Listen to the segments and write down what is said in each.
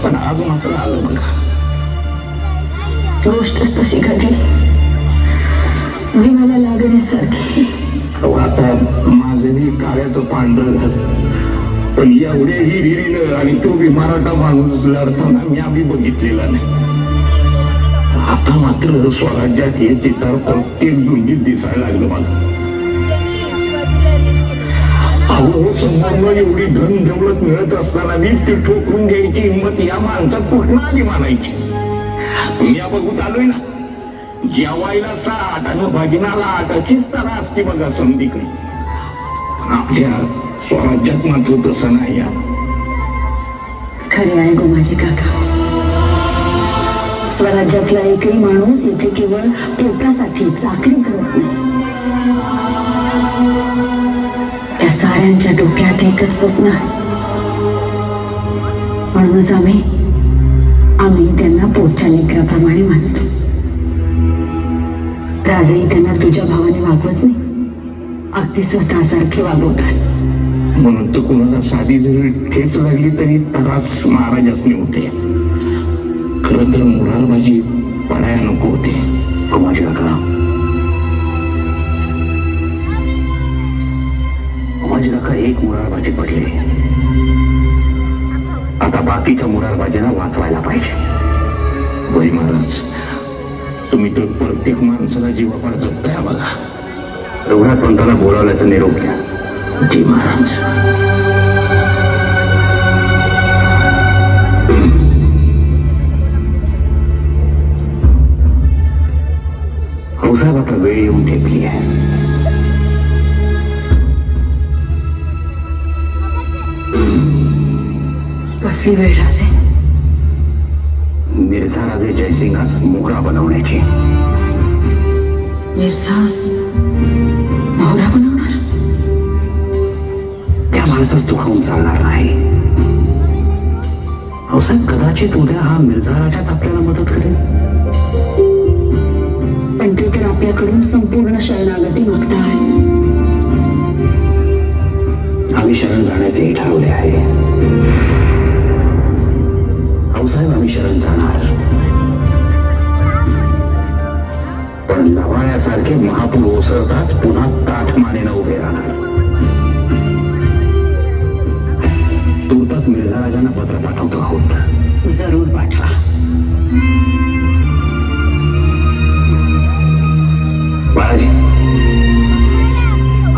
पण आज मात्र आलं बघा. गोष्टच तशी घडली जी मला लागण्यासारखी. आता माझंही काळ्याचं पांढरं झालं, पण एवढ्या हिरीनं आणि तो बी मराठा माणूस लढताना मी आम्ही बघितलेला नाही. आता मात्र स्वराज्यात हे चित्र प्रत्येक गुंजीत दिसायला लागलं मला. अहो समोर एवढी धन दौलत मिळत असताना मी ती ठोकून घ्यायची हिंमत या माणसात कुठं आली म्हणायची. मी या बघूत आलोय ना, जेवायला 60 आणि भजनाला 8 अशीच तर असते बघा समधीकडे. पण आपल्या स्वराज्यात मात्र तसं नाही. खरे आहे गो माझे काका. स्वराज्यातला एकही माणूस इथे केवळ पोटासाठी चाकरी करत नाही. त्या साऱ्यांच्या डोक्यात एकच स्वप्न आहे. म्हणूनच आम्ही त्यांना पोटच्या लेकराप्रमाणे मानतो. राजही त्यांना तुझ्या भावाने वागवत नाही, अगदी स्वतःसारखे वागवतात. म्हणून तर कोणाला साधी जरी ठेच लागली तरी त्रास महाराजासनी होते. खरं तर मुरारबाजी पडाया नको होते. माझे काका, माझे काका एक मुरारबाजी पडली. आता बाकीच्या मुरारबाजींना वाचवायला पाहिजे. वय महाराज, तुम्ही तर प्रत्येक माणसाला जीवापाड जगताय बघा. रघुनाथ पंथाला बोलावल्याचा निरोप द्या. जी महाराज. हौसाहेब आता वेळ येऊन ठेपली आहे. कसली वेळ राजे? मिर्झा राजे जयसिंगास मोहरा बनवण्याची. मिर्झास मोहरा बनवणार? त्या माणसास दुखावून चालणार नाही. हौसाहेब, कदाचित उद्या हा मिर्झा राजाच आपल्याला मदत करेल. पण ते तर आपल्याकडून संपूर्ण शरणागती मागतायत. आम्ही शरण जाण्याचे ठरवले आहे. हौसाहेब, आम्ही शरण जाणार, पण लवाळ्यासारखे महापूर ओसरताच पुन्हा ताठ मानेनं उभे राहणार. तुर्तास मिर्झा राजांना पत्र पाठवतो आहोत. जरूर पाठवा. बाळाजी,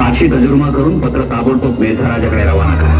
आजची तर्जुमा करून पत्र ताबडतोब मिर्झा राजाकडे रवाना करा.